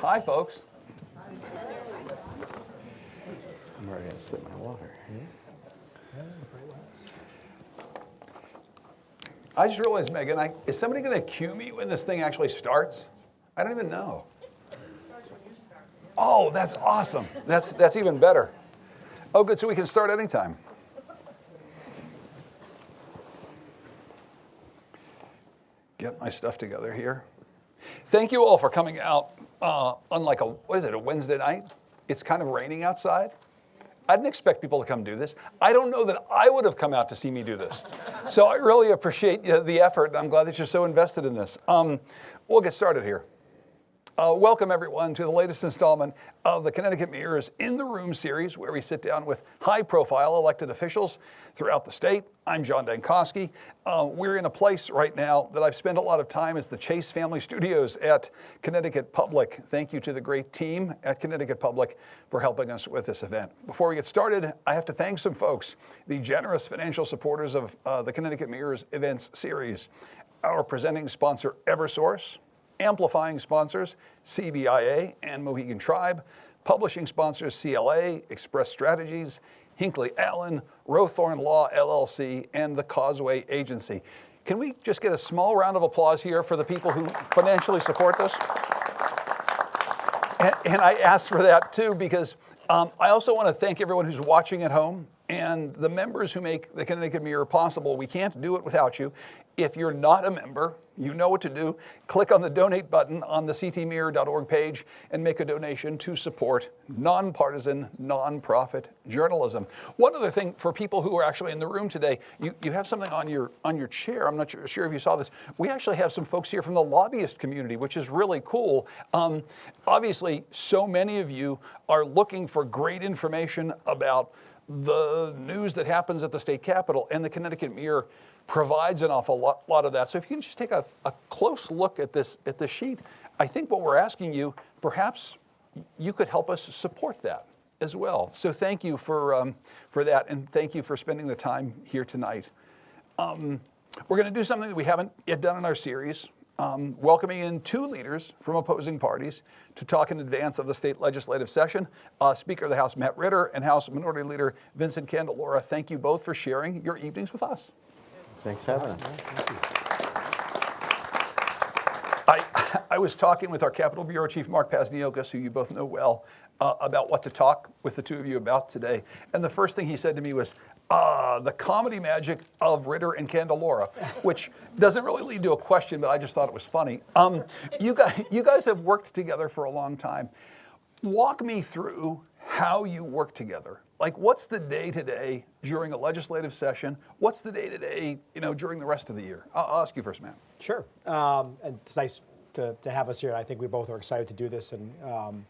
Hi, folks. I'm already going to sip my water. I just realized, Megan, is somebody going to cue me when this thing actually starts? I don't even know. Oh, that's awesome. That's even better. Oh, good, so we can start anytime. Get my stuff together here. Thank you all for coming out on a Wednesday night? It's kind of raining outside. I didn't expect people to come do this. I don't know that I would have come out to see me do this. So I really appreciate the effort, and I'm glad that you're so invested in this. We'll get started here. Welcome, everyone, to the latest installment of the Connecticut Mirrors In the Room series, where we sit down with high-profile elected officials throughout the state. I'm John Dankosky. We're in a place right now that I've spent a lot of time. It's the Chase Family Studios at Connecticut Public. Thank you to the great team at Connecticut Public for helping us with this event. Before we get started, I have to thank some folks, the generous financial supporters of the Connecticut Mirrors events series. Our presenting sponsor, Eversource. Amplifying sponsors, CBIA and Mohegan Tribe. Publishing sponsors, CLA, Express Strategies, Hinckley Allen, Rowthorne Law LLC, and the Causeway Agency. Can we just get a small round of applause here for the people who financially support this? And I asked for that too because I also want to thank everyone who's watching at home and the members who make the Connecticut Mirror possible. We can't do it without you. If you're not a member, you know what to do. Click on the donate button on the ctmirror.org page and make a donation to support nonpartisan, nonprofit journalism. One other thing for people who are actually in the room today, you have something on your chair. I'm not sure if you saw this. We actually have some folks here from the lobbyist community, which is really cool. Obviously, so many of you are looking for great information about the news that happens at the state capitol, and the Connecticut Mirror provides an awful lot of that. So if you can just take a close look at this sheet, I think what we're asking you, perhaps you could help us support that as well. So thank you for that, and thank you for spending the time here tonight. We're going to do something that we haven't yet done in our series, welcoming in two leaders from opposing parties to talk in advance of the state legislative session. Speaker of the House, Matt Ritter, and House Minority Leader Vincent Candelora. Thank you both for sharing your evenings with us. Thanks for having us. I was talking with our Capitol Bureau Chief, Mark Pasniokis, who you both know well, about what to talk with the two of you about today. And the first thing he said to me was, the comedy magic of Ritter and Candelora, which doesn't really lead to a question, but I just thought it was funny. You guys have worked together for a long time. Walk me through how you work together. Like, what's the day-to-day during a legislative session? What's the day-to-day, during the rest of the year? I'll ask you first, Matt. Sure. And it's nice to have us here. I think we both are excited to do this. And,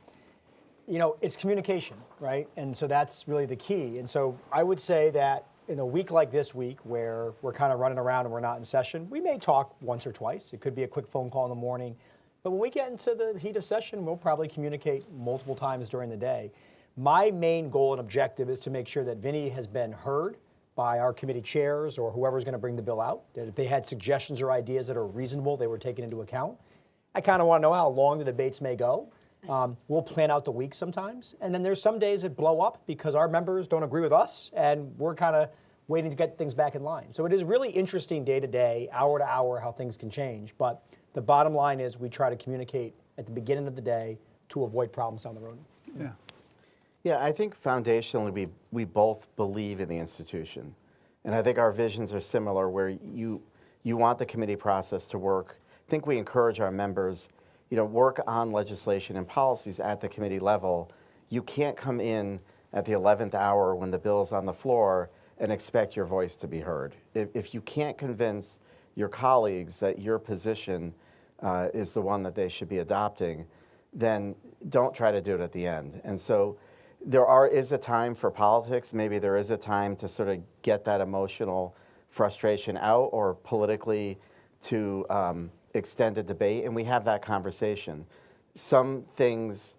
it's communication, right? And so that's really the key. And so I would say that in a week like this week, where we're kind of running around and we're not in session, we may talk once or twice. It could be a quick phone call in the morning. But when we get into the heat of session, we'll probably communicate multiple times during the day. My main goal and objective is to make sure that Vinny has been heard by our committee chairs or whoever's going to bring the bill out, that if they had suggestions or ideas that are reasonable, they were taken into account. I kind of want to know how long the debates may go. We'll plan out the week sometimes. And then there's some days that blow up because our members don't agree with us, and we're kind of waiting to get things back in line. So it is really interesting day to day, hour to hour, how things can change. But the bottom line is we try to communicate at the beginning of the day to avoid problems down the road. Yeah. Yeah, I think foundationally we both believe in the institution. And I think our visions are similar, where you want the committee process to work. I think we encourage our members, work on legislation and policies at the committee level. You can't come in at the 11th hour when the bill's on the floor and expect your voice to be heard. If you can't convince your colleagues that your position is the one that they should be adopting, then don't try to do it at the end. And so there is a time for politics. Maybe there is a time to sort of get that emotional frustration out, or politically to extend a debate, and we have that conversation. Some things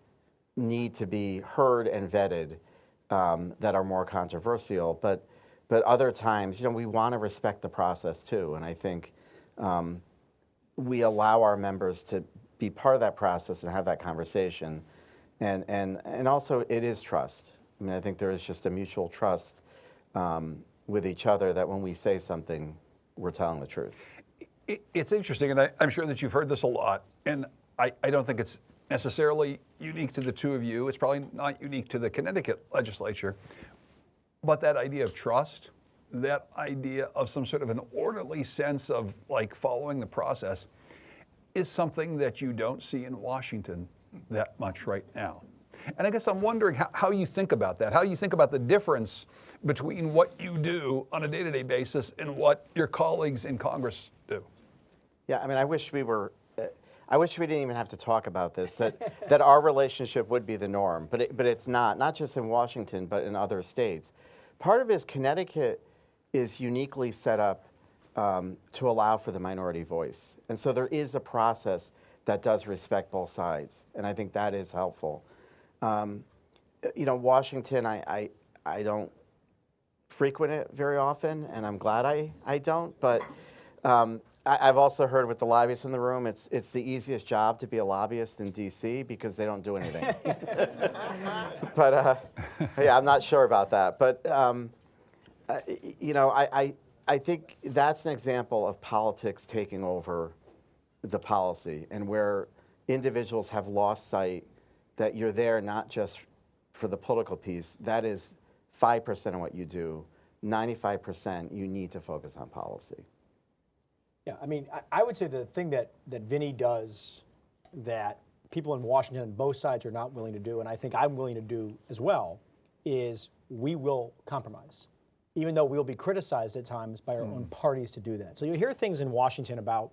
need to be heard and vetted that are more controversial, but other times, we want to respect the process too, and I think we allow our members to be part of that process and have that conversation. And also, it is trust. I mean, I think there is just a mutual trust with each other that when we say something, we're telling the truth. It's interesting, and I'm sure that you've heard this a lot, and I don't think it's necessarily unique to the two of you. It's probably not unique to the Connecticut legislature. But that idea of trust, that idea of some sort of an orderly sense of like following the process, is something that you don't see in Washington that much right now. And I guess I'm wondering how you think about that, how you think about the difference between what you do on a day-to-day basis and what your colleagues in Congress do. Yeah, I mean, I wish we didn't even have to talk about this, that our relationship would be the norm, but it's not just in Washington, but in other states. Part of it is Connecticut is uniquely set up to allow for the minority voice. And so there is a process that does respect both sides, and I think that is helpful. Washington, I don't frequent it very often, and I'm glad I don't, but I've also heard with the lobbyists in the room, it's the easiest job to be a lobbyist in D.C. because they don't do anything. But yeah, I'm not sure about that. But I think that's an example of politics taking over the policy, and where individuals have lost sight that you're there not just for the political piece. That is 5% of what you do. 95% you need to focus on policy. Yeah, I mean, I would say the thing that Vinny does that people in Washington on both sides are not willing to do, and I think I'm willing to do as well, is we will compromise, even though we'll be criticized at times by our own parties to do that. So you hear things in Washington about,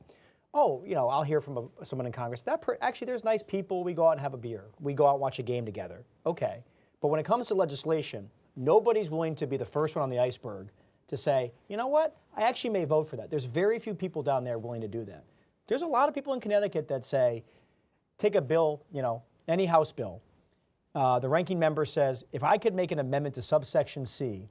I'll hear from someone in Congress, actually there's nice people, we go out and have a beer, we go out and watch a game together. Okay, but when it comes to legislation, nobody's willing to be the first one on the iceberg to say, you know what, I actually may vote for that. There's very few people down there willing to do that. There's a lot of people in Connecticut that say, take a bill, any House bill. The ranking member says, if I could make an amendment to subsection C,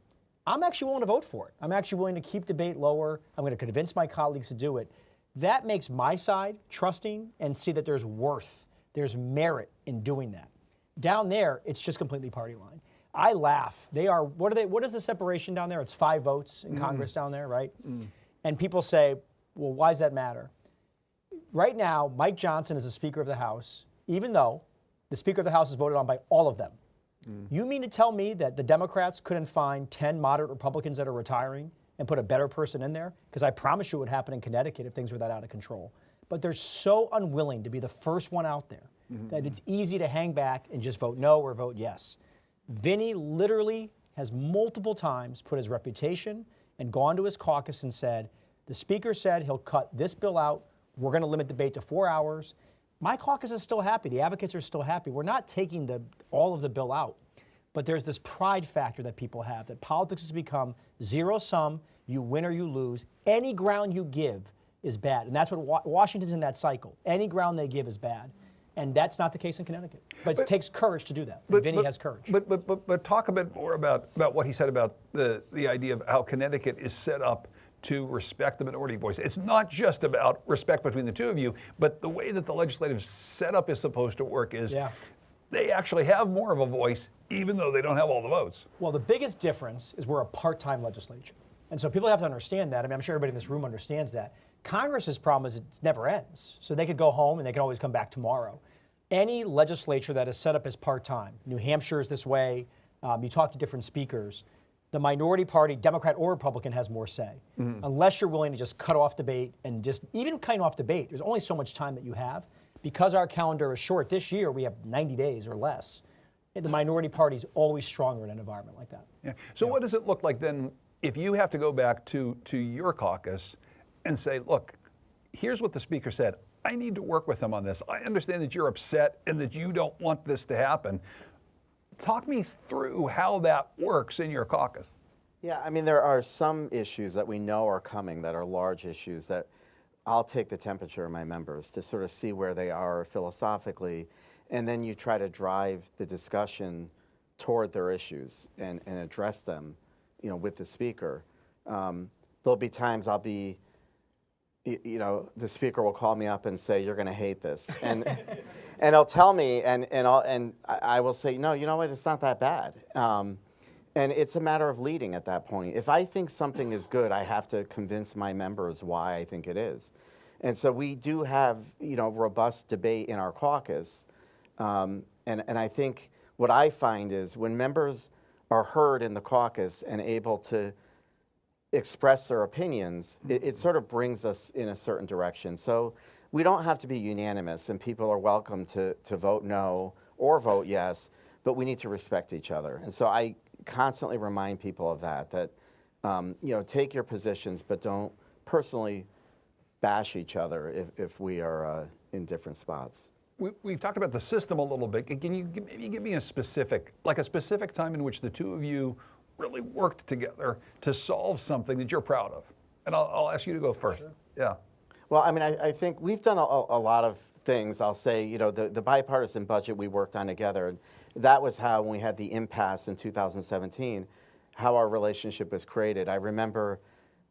I'm actually willing to vote for it. I'm actually willing to keep debate lower. I'm going to convince my colleagues to do it. That makes my side trusting and see that there's worth, there's merit in doing that. Down there, it's just completely party line. I laugh. What is the separation down there? It's 5 votes in Congress down there, right? And people say, well, why does that matter? Right now, Mike Johnson is the Speaker of the House, even though the Speaker of the House is voted on by all of them. You mean to tell me that the Democrats couldn't find 10 moderate Republicans that are retiring and put a better person in there? Because I promise you it would happen in Connecticut if things were that out of control. But they're so unwilling to be the first one out there that it's easy to hang back and just vote no or vote yes. Vinny literally has multiple times put his reputation and gone to his caucus and said, the Speaker said he'll cut this bill out. We're going to limit debate to 4 hours. My caucus is still happy. The advocates are still happy. We're not taking all of the bill out. But there's this pride factor that people have, that politics has become zero sum. You win or you lose. Any ground you give is bad. And that's what Washington's in that cycle. Any ground they give is bad. And that's not the case in Connecticut. But it takes courage to do that. Vinny has courage. But talk a bit more about what he said about the idea of how Connecticut is set up to respect the minority voice. It's not just about respect between the two of you, but the way that the legislative setup is supposed to work is they actually have more of a voice, even though they don't have all the votes. Well, the biggest difference is we're a part-time legislature. And so people have to understand that. I mean, I'm sure everybody in this room understands that. Congress's problem is it never ends. So they could go home and they can always come back tomorrow. Any legislature that is set up as part-time, New Hampshire is this way, you talk to different speakers, the minority party, Democrat or Republican, has more say. Unless you're willing to just cut off debate and just, even cutting off debate, there's only so much time that you have. Because our calendar is short, this year we have 90 days or less. The minority party is always stronger in an environment like that. Yeah. So what does it look like then if you have to go back to your caucus and say, look, here's what the Speaker said. I need to work with him on this. I understand that you're upset and that you don't want this to happen. Talk me through how that works in your caucus. Yeah, I mean, there are some issues that we know are coming that are large issues that I'll take the temperature of my members to sort of see where they are philosophically, and then you try to drive the discussion toward their issues and address them, with the Speaker. There'll be times I'll be you know, the speaker will call me up and say, "You're going to hate this," and and he'll tell me, and I will say, "No, you know what? It's not that bad." And it's a matter of leading at that point. If I think something is good, I have to convince my members why I think it is. And so we do have, you know, robust debate in our caucus. And I think what I find is when members are heard in the caucus and able to express their opinions, it sort of brings us in a certain direction. So we don't have to be unanimous, and people are welcome to vote no or vote yes, but we need to respect each other. And so I constantly remind people of that you know, take your positions, but don't personally bash each other if we are in different spots. We've talked about the system a little bit. Can you maybe give me a specific time in which the two of you really worked together to solve something that you're proud of? And I'll ask you to go first. Sure. Yeah. Well, I mean, I think we've done a lot of things. I'll say, you know, the bipartisan budget we worked on together, and that was how, when we had the impasse in 2017, how our relationship was created. I remember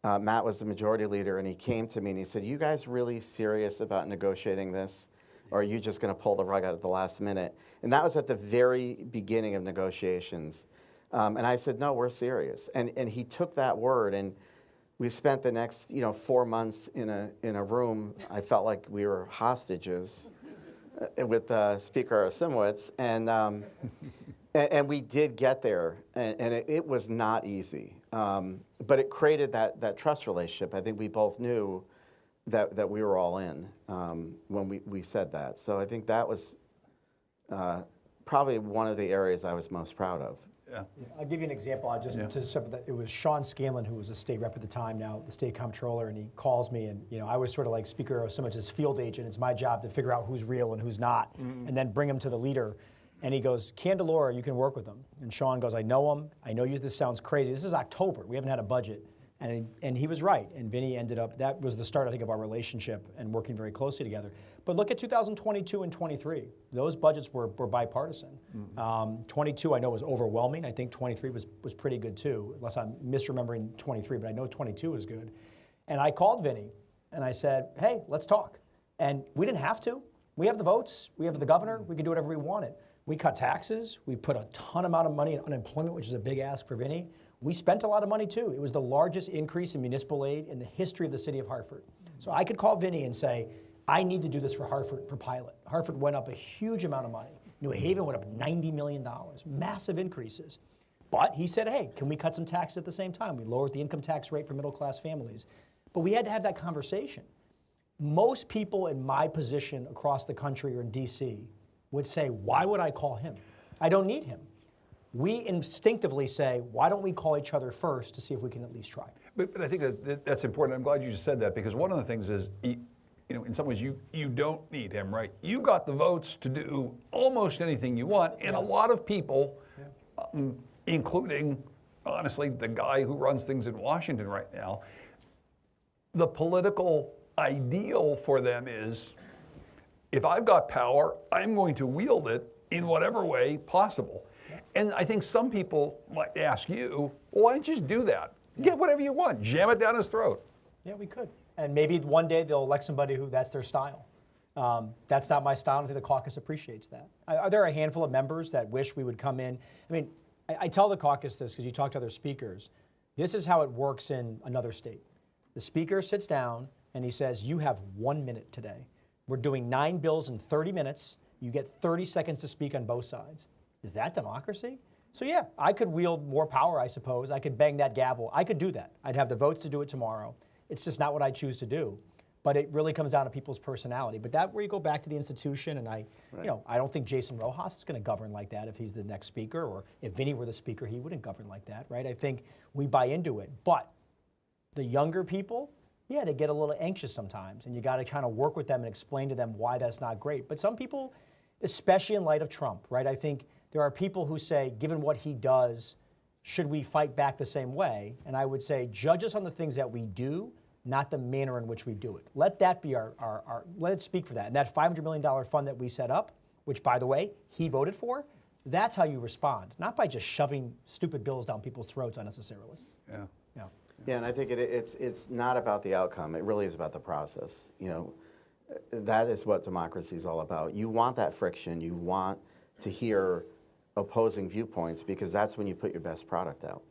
Matt was the majority leader, and he came to me and he said, "You guys really serious about negotiating this? Or are you just going to pull the rug out at the last minute?" And that was at the very beginning of negotiations. And I said, "No, we're serious." And he took that word, and we spent the next, you know, 4 months in a room. I felt like we were hostages with Speaker Simowitz, and we did get there, and it was not easy. But it created that trust relationship. I think we both knew that we were all in when we said that. So I think that was probably one of the areas I was most proud of. Yeah. I'll give you an example. It was Sean Scanlon, who was a state rep at the time, now the state comptroller, and he calls me, and, you know, I was sort of like Speaker Simowitz's field agent. It's my job to figure out who's real and who's not, and then bring him to the leader. And he goes, "Candelora, you can work with him." And Sean goes, "I know him. I know you. This sounds crazy. This is October. We haven't had a budget." And he was right. And Vinny ended up, that was the start, I think, of our relationship and working very closely together. But look at 2022 and 23. Those budgets were bipartisan. 22, I know, was overwhelming. I think 23 was pretty good too, unless I'm misremembering 23, but I know 22 was good. And I called Vinny and I said, "Hey, let's talk." And we didn't have to. We have the votes. We have the governor. We can do whatever we wanted. We cut taxes. We put a ton amount of money in unemployment, which is a big ask for Vinny. We spent a lot of money too. It was the largest increase in municipal aid in the history of the city of Hartford. So I could call Vinny and say, "I need to do this for Hartford, for pilot." Hartford went up a huge amount of money. New Haven went up $90 million, massive increases. But he said, "Hey, can we cut some taxes at the same time?" We lowered the income tax rate for middle class families. But we had to have that conversation. Most people in my position across the country or in DC would say, "Why would I call him? I don't need him." We instinctively say, "Why don't we call each other first to see if we can at least try?" But I think that's important. I'm glad you just said that, because one of the things is, you know, in some ways you don't need him, right? You got the votes to do almost anything you want, and a lot of people, including, honestly, the guy who runs things in Washington right now, the political ideal for them is, if I've got power, I'm going to wield it in whatever way possible. And I think some people might ask you, "Well, why don't you just do that? Get whatever you want, jam it down his throat." Yeah, we could. And maybe one day they'll elect somebody who that's their style. That's not my style. I think the caucus appreciates that. Are there a handful of members that wish we would come in? I mean, I tell the caucus this because you talk to other speakers. This is how it works in another state. The speaker sits down and he says, "You have 1 minute today. We're doing 9 bills in 30 minutes. You get 30 seconds to speak on both sides." Is that democracy? So yeah, I could wield more power, I suppose. I could bang that gavel. I could do that. I'd have the votes to do it tomorrow. It's just not what I choose to do. But it really comes down to people's personality. But that where you go back to the institution, and you know, I don't think Jason Rojas is going to govern like that if he's the next speaker, or if Vinny were the speaker, he wouldn't govern like that, right? I think we buy into it. But the younger people, yeah, they get a little anxious sometimes, and you got to kind of work with them and explain to them why that's not great. But some people, especially in light of Trump, right? I think there are people who say, given what he does, should we fight back the same way? And I would say, judge us on the things that we do, not the manner in which we do it. Let that be let it speak for that. And that $500 million fund that we set up, which, by the way, he voted for, that's how you respond, not by just shoving stupid bills down people's throats unnecessarily. Yeah. Yeah. Yeah, and I think it's not about the outcome. It really is about the process. That is what democracy is all about. You want that friction. You want to hear opposing viewpoints because that's when you put your best product out.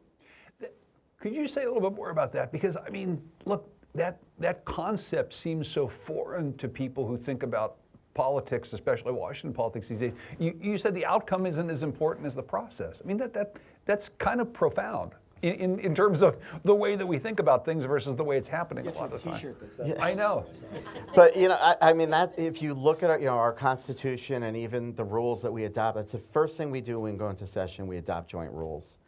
Could you say a little bit more about that? Because, I mean, look, that concept seems so foreign to people who think about politics, especially Washington politics these days. You said the outcome isn't as important as the process. I mean, that's kind of profound in terms of the way that we think about things versus the way it's happening a lot of the time. I know. But I mean, that if you look at our Constitution and even the rules that we adopt, that's the first thing we do when we go into session. We adopt joint rules.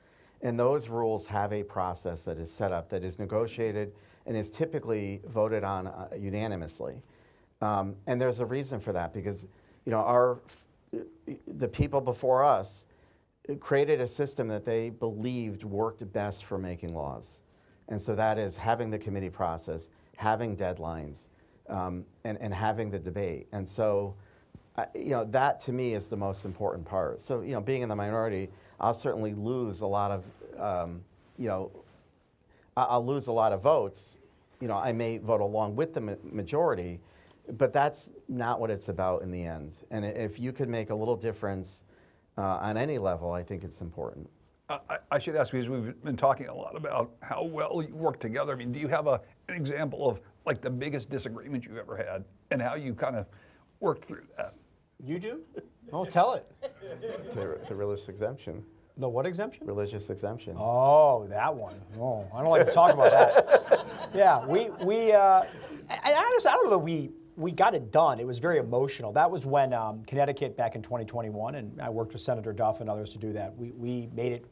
And those rules have a process that is set up, that is negotiated, and is typically voted on unanimously. And there's a reason for that, because the people before us created a system that they believed worked best for making laws. And so that is having the committee process, having deadlines, and having the debate. And so that to me is the most important part. So being in the minority, I'll certainly lose a lot of, I'll lose a lot of votes. I may vote along with the majority, but that's not what it's about in the end. And if you could make a little difference on any level, I think it's important. I should ask, because we've been talking a lot about how well you work together. I mean, do you have an example of like the biggest disagreement you've ever had and how you kind of worked through that? You do? Oh, tell it. The religious exemption. The what exemption? Religious exemption. Oh, that one. Oh, I don't like to talk about that. Yeah, I don't know that we got it done. It was very emotional. That was when Connecticut back in 2021, and I worked with Senator Duff and others to do that. We made it,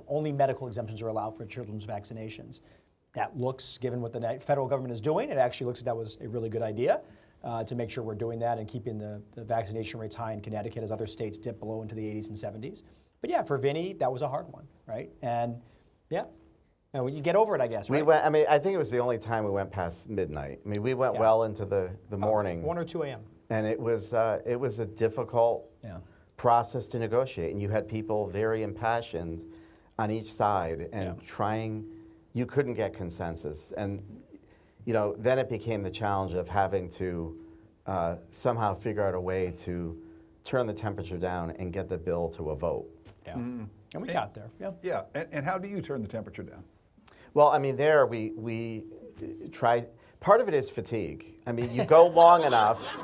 only medical exemptions are allowed for children's vaccinations. That looks, given what the federal government is doing, it actually looks like that was a really good idea. To make sure we're doing that and keeping the vaccination rates high in Connecticut as other states dip below into the 80s and 70s. But yeah, for Vinny, that was a hard one, right? And yeah, you get over it, I guess, right? I think it was the only time we went past midnight. I mean, we went well into the morning. 1 or 2 a.m. And it was a difficult process to negotiate. And you had people very impassioned on each side and you couldn't get consensus. And then it became the challenge of having to somehow figure out a way to turn the temperature down and get the bill to a vote. Yeah, and we got there. Yeah. Yeah, and how do you turn the temperature down? Well, I mean, there we try. Part of it is fatigue. I mean, you go long enough,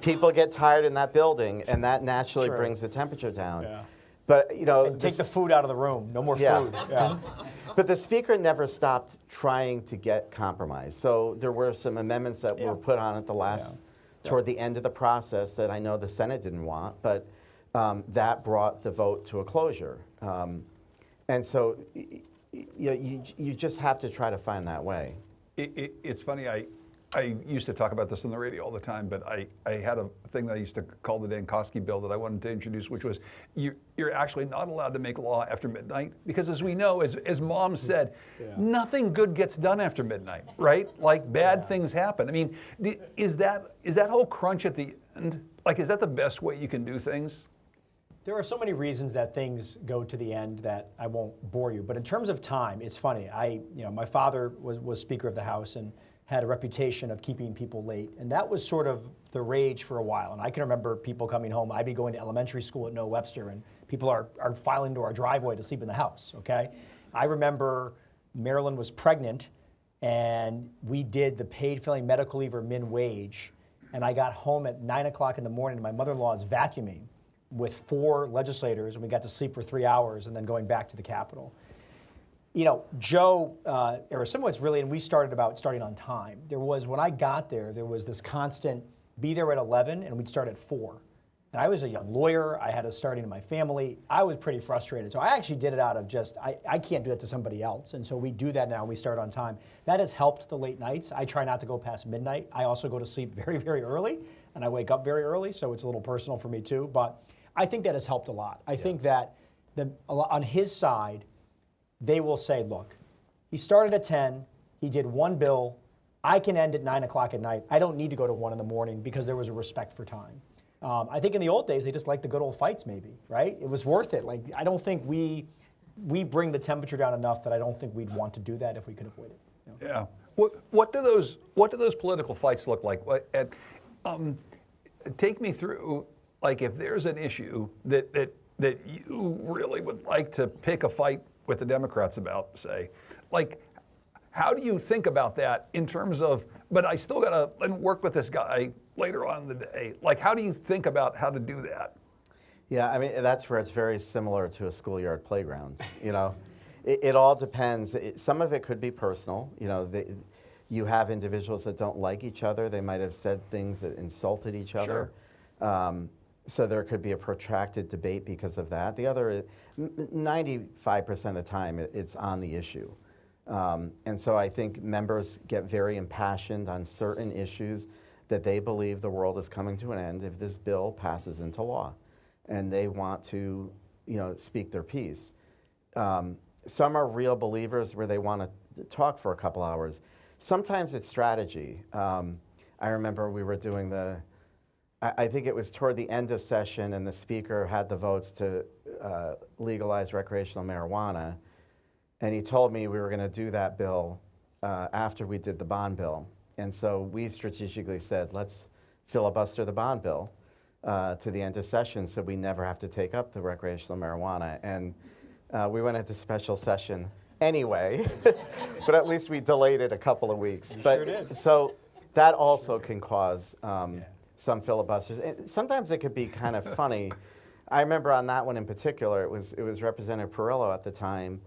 people get tired in that building, and that naturally brings the temperature down. Yeah. But and take the food out of the room. No more food. Yeah. But the speaker never stopped trying to get compromise. So there were some amendments that were put on at the last, toward the end of the process that I know the Senate didn't want, but that brought the vote to a closure. And so you just have to try to find that way. It's funny, I used to talk about this on the radio all the time, but I had a thing that I used to call the Dankosky bill that I wanted to introduce, which was you're actually not allowed to make law after midnight, because as we know, as Mom said, nothing good gets done after midnight, right? Like bad things happen. I mean, is that whole crunch at the end, like, is that the best way you can do things? There are so many reasons that things go to the end that I won't bore you. But in terms of time, it's funny. My father was Speaker of the House and had a reputation of keeping people late. And that was sort of the rage for a while. And I can remember people coming home. I'd be going to elementary school at Noe Webster, and people are filing into our driveway to sleep in the house, okay? I remember Marilyn was pregnant, and we did the paid family medical leave or min wage. And I got home at 9 o'clock in the morning, and my mother-in-law is vacuuming with 4 legislators, and we got to sleep for 3 hours and then going back to the Capitol. Joe Arasimowicz really, and we started starting on time. When I got there, there was this constant be there at 11, and we'd start at 4. And I was a young lawyer. I had a starting in my family. I was pretty frustrated. So I actually did it out of just, I can't do that to somebody else. And so we do that now. We start on time. That has helped the late nights. I try not to go past midnight. I also go to sleep very, very early, and I wake up very early, so it's a little personal for me too. But I think that has helped a lot. I think that on his side, they will say, look, he started at 10, he did 1 bill, I can end at 9 o'clock at night. I don't need to go to 1 in the morning because there was a respect for time. I think in the old days, they just liked the good old fights maybe, right? It was worth it. Like, I don't think we we bring the temperature down enough that I don't think we'd want to do that if we could avoid it. You know? Yeah. What do those political fights look like? Take me through, like, if there's an issue that you really would like to pick a fight with the Democrats about, say, like, how do you think about that in terms of, but I still got to work with this guy later on in the day? Like, how do you think about how to do that? Yeah, I mean, that's where it's very similar to a schoolyard playground. You know, it all depends. Some of it could be personal. You know, you have individuals that don't like each other. They might have said things that insulted each other. Sure. So there could be a protracted debate because of that. The other, 95% of the time, it's on the issue. And so I think members get very impassioned on certain issues that they believe the world is coming to an end if this bill passes into law. And they want to, you know, speak their piece. Some are real believers where they want to talk for a couple hours. Sometimes it's strategy. I remember we were doing I think it was toward the end of session, and the speaker had the votes to legalize recreational marijuana. And he told me we were going to do that bill after we did the bond bill. And so we strategically said, let's filibuster the bond bill to the end of session so we never have to take up the recreational marijuana. And we went into special session anyway, but at least we delayed it a couple of weeks. Sure did. So that also can cause some filibusters. And sometimes it could be kind of funny. I remember on that one in particular, it was Representative Perillo at the time,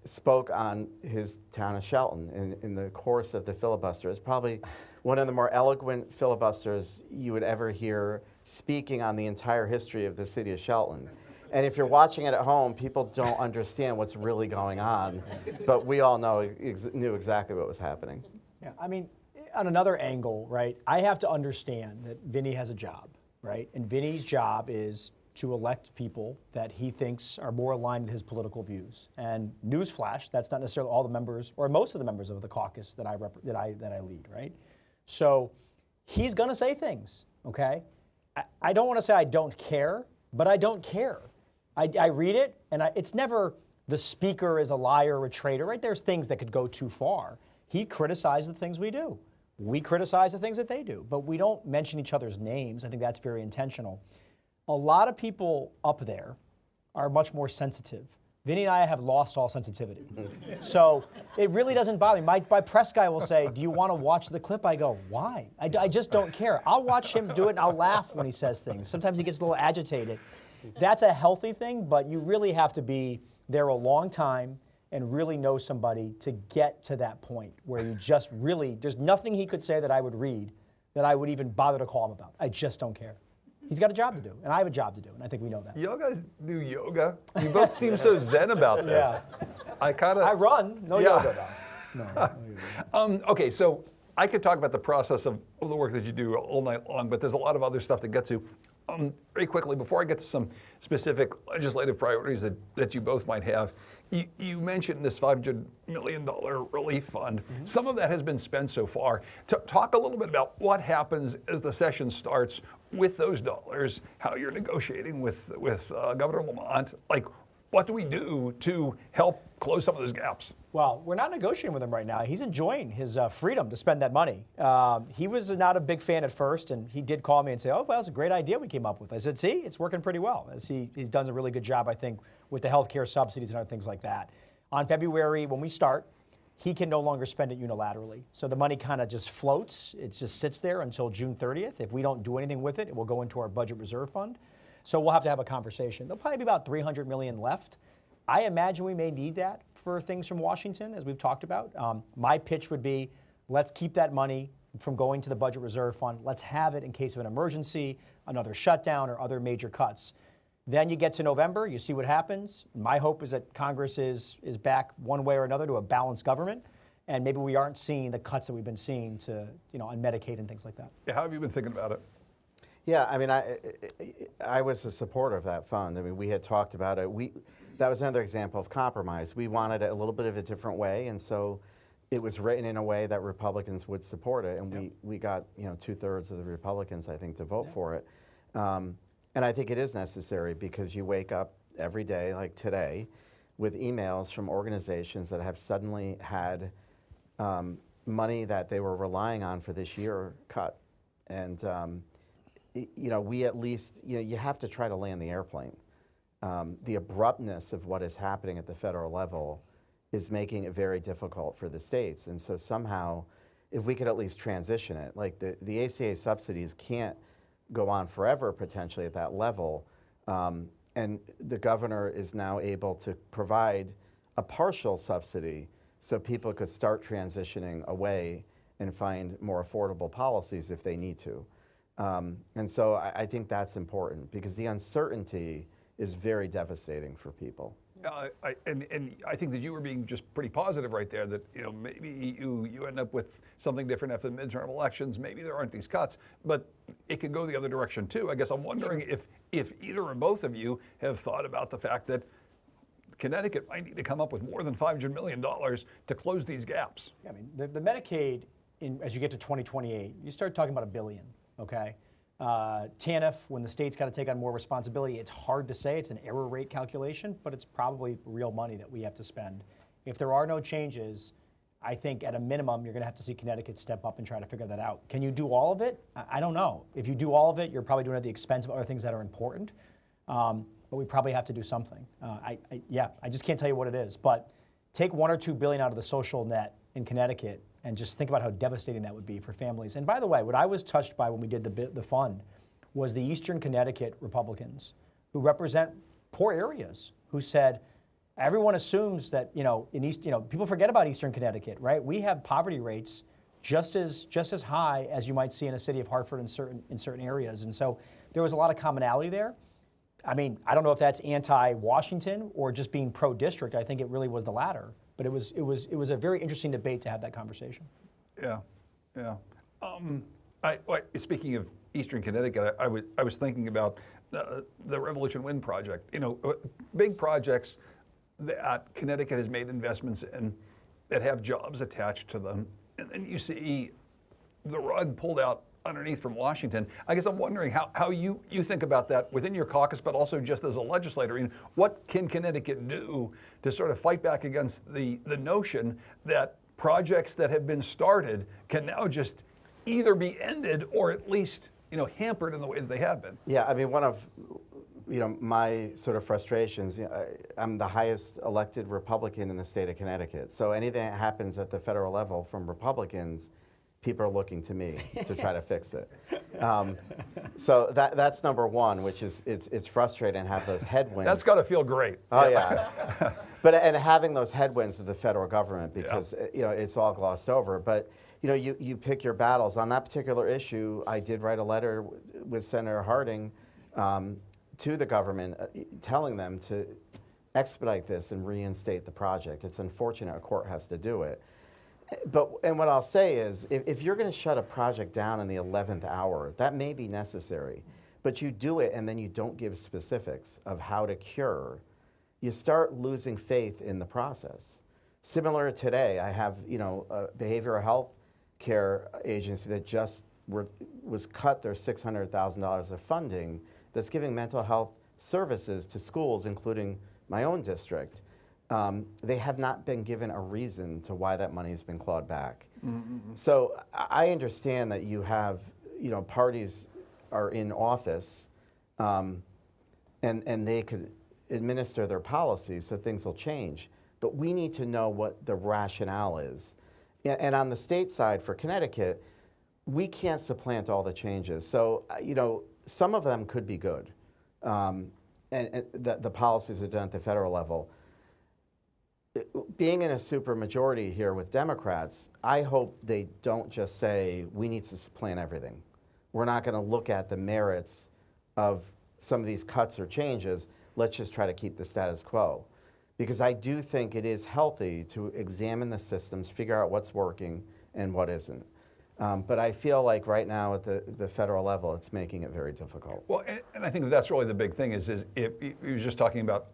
spoke on his town of Shelton in the course of the filibuster. It's probably one of the more eloquent filibusters you would ever hear speaking on the entire history of the city of Shelton. And if you're watching it at home, people don't understand what's really going on, but we all knew exactly what was happening. Yeah, I mean, on another angle, right, I have to understand that Vinny has a job, right? And Vinny's job is to elect people that he thinks are more aligned with his political views. And newsflash, that's not necessarily all the members, or most of the members of the caucus that I lead, right? So he's gonna say things, okay? I don't wanna say I don't care, but I don't care. I read it, and it's never the speaker is a liar or a traitor, right? There's things that could go too far. He criticizes the things we do. We criticize the things that they do, but we don't mention each other's names. I think that's very intentional. A lot of people up there are much more sensitive. Vinny and I have lost all sensitivity. So it really doesn't bother me. My press guy will say, do you want to watch the clip? I go, why? I just don't care. I'll watch him do it and I'll laugh when he says things. Sometimes he gets a little agitated. That's a healthy thing, but you really have to be there a long time and really know somebody to get to that point where you just really, there's nothing he could say that I would read that I would even bother to call him about. I just don't care. He's got a job to do, and I have a job to do, and I think we know that. You guys do yoga? You both seem so zen about this. Yeah. I run, no yoga though. No. Okay, so I could talk about the process of the work that you do all night long, but there's a lot of other stuff to get to. Very quickly, before I get to some specific legislative priorities that you both might have, you mentioned this $500 million relief fund. Mm-hmm. Some of that has been spent so far. Talk a little bit about what happens as the session starts with those dollars, how you're negotiating with Governor Lamont. Like, what do we do to help close some of those gaps? Well, we're not negotiating with him right now. He's enjoying his freedom to spend that money. He was not a big fan at first, and he did call me and say, oh, well, it's a great idea we came up with. I said, see, it's working pretty well. He's done a really good job, I think, with the healthcare subsidies and other things like that. On February, when we start, he can no longer spend it unilaterally. So the money kind of just floats. It just sits there until June 30th. If we don't do anything with it, it will go into our budget reserve fund. So we'll have to have a conversation. There'll probably be about $300 million left. I imagine we may need that for things from Washington, as we've talked about. My pitch would be, let's keep that money from going to the budget reserve fund. Let's have it in case of an emergency, another shutdown, or other major cuts. Then you get to November, you see what happens. My hope is that Congress is back one way or another to a balanced government, and maybe we aren't seeing the cuts that we've been seeing to, on Medicaid and things like that. Yeah, how have you been thinking about it? Yeah, I mean, I was a supporter of that fund. I mean, we had talked about it. That was another example of compromise. We wanted it a little bit of a different way, and so it was written in a way that Republicans would support it, and we got 2/3 of the Republicans, I think, to vote for it. And I think it is necessary because you wake up every day, like today, with emails from organizations that have suddenly had money that they were relying on for this year cut. And we at least, you have to try to land the airplane. The abruptness of what is happening at the federal level is making it very difficult for the states. And so somehow, if we could at least transition it, like the ACA subsidies can't go on forever potentially at that level. And the governor is now able to provide a partial subsidy so people could start transitioning away and find more affordable policies if they need to. And so I think that's important because the uncertainty is very devastating for people. And I think that you were being just pretty positive right there that maybe you end up with something different after the midterm elections. Maybe there aren't these cuts, but it could go the other direction too. I guess I'm wondering if either or both of you have thought about the fact that Connecticut might need to come up with more than $500 million to close these gaps. I mean, the Medicaid, as you get to 2028, you start talking about $1 billion, okay? TANF, when the state's got to take on more responsibility, it's hard to say. It's an error rate calculation, but it's probably real money that we have to spend. If there are no changes, I think at a minimum, you're going to have to see Connecticut step up and try to figure that out. Can you do all of it? I don't know. If you do all of it, you're probably doing it at the expense of other things that are important. But we probably have to do something. I just can't tell you what it is. But take $1 or $2 billion out of the social net in Connecticut and just think about how devastating that would be for families. And by the way, what I was touched by when we did the fund was the Eastern Connecticut Republicans who represent poor areas who said, everyone assumes that, people forget about Eastern Connecticut, right? We have poverty rates just as high as you might see in a city of Hartford in certain areas. And so there was a lot of commonality there. I mean, I don't know if that's anti-Washington or just being pro-district. I think it really was the latter. But it was a very interesting debate to have that conversation. Yeah. Speaking of Eastern Connecticut, I was thinking about the Revolution Wind project. Big projects that Connecticut has made investments in that have jobs attached to them, and then you see the rug pulled out underneath from Washington. I guess I'm wondering how you think about that within your caucus, but also just as a legislator. I mean, what can Connecticut do to sort of fight back against the notion that projects that have been started can now just either be ended or at least hampered in the way that they have been? Yeah, I mean, one of my sort of frustrations, I'm the highest elected Republican in the state of Connecticut. So anything that happens at the federal level from Republicans, people are looking to me to try to fix it. So that's number one, which is it's frustrating to have those headwinds. That's got to feel great. Oh yeah, and having those headwinds of the federal government because it's all glossed over. But you pick your battles on that particular issue. I did write a letter with Senator Harding to the government, telling them to expedite this and reinstate the project. It's unfortunate a court has to do it. And what I'll say is, if you're going to shut a project down in the 11th hour, that may be necessary. But you do it and then you don't give specifics of how to cure, you start losing faith in the process. Similar today, I have a behavioral health care agency that just was cut their $600,000 of funding that's giving mental health services to schools, including my own district. They have not been given a reason to why that money has been clawed back. Mm-hmm. So I understand that you have, parties are in office and they could administer their policies so things will change. But we need to know what the rationale is. And on the state side for Connecticut, we can't supplant all the changes. So, some of them could be good. And the policies are done at the federal level. Being in a supermajority here with Democrats, I hope they don't just say, we need to supplant everything. We're not going to look at the merits of some of these cuts or changes. Let's just try to keep the status quo. Because I do think it is healthy to examine the systems, figure out what's working and what isn't. But I feel like right now at the federal level, it's making it very difficult. Well, and I think that's really the big thing is if he was just talking about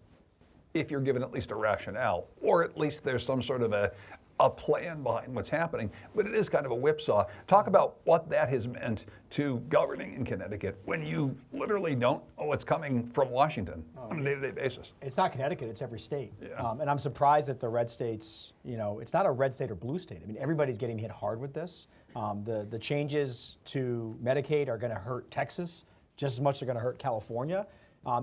if you're given at least a rationale, or at least there's some sort of a plan behind what's happening, but it is kind of a whipsaw. Talk about what that has meant to governing in Connecticut when you literally don't know what's coming from Washington on a day-to-day basis. It's not Connecticut, it's every state. Yeah. And I'm surprised that the red states, it's not a red state or blue state. I mean, everybody's getting hit hard with this. The changes to Medicaid are going to hurt Texas just as much as they're going to hurt California.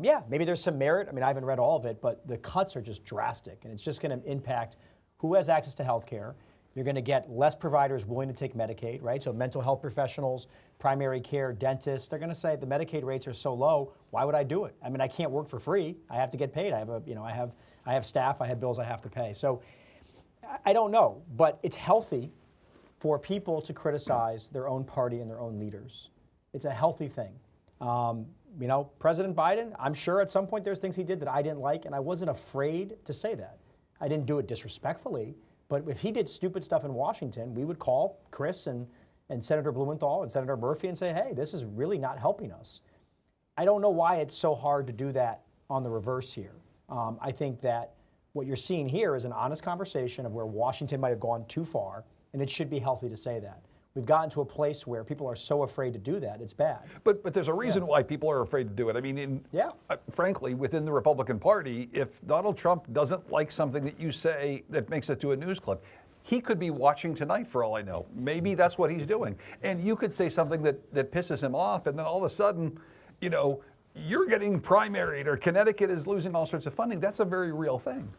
Yeah, maybe there's some merit. I mean, I haven't read all of it, but the cuts are just drastic, and it's just going to impact who has access to health care. You're going to get less providers willing to take Medicaid, right? So mental health professionals, primary care, dentists, they're going to say the Medicaid rates are so low, why would I do it? I mean, I can't work for free. I have to get paid. I have staff, I have bills I have to pay. So I don't know, but it's healthy for people to criticize their own party and their own leaders. It's a healthy thing. President Biden, I'm sure at some point there's things he did that I didn't like, and I wasn't afraid to say that. I didn't do it disrespectfully, but if he did stupid stuff in Washington, we would call Chris and Senator Blumenthal and Senator Murphy and say, hey, this is really not helping us. I don't know why it's so hard to do that on the reverse here. I think that what you're seeing here is an honest conversation of where Washington might have gone too far, and it should be healthy to say that. We've gotten to a place where people are so afraid to do that, it's bad. But there's a reason why people are afraid to do it. I mean, frankly, within the Republican Party, if Donald Trump doesn't like something that you say that makes it to a news clip, he could be watching tonight for all I know. Maybe that's what he's doing. And you could say something that pisses him off, and then all of a sudden, you're getting primaried or Connecticut is losing all sorts of funding. That's a very real thing.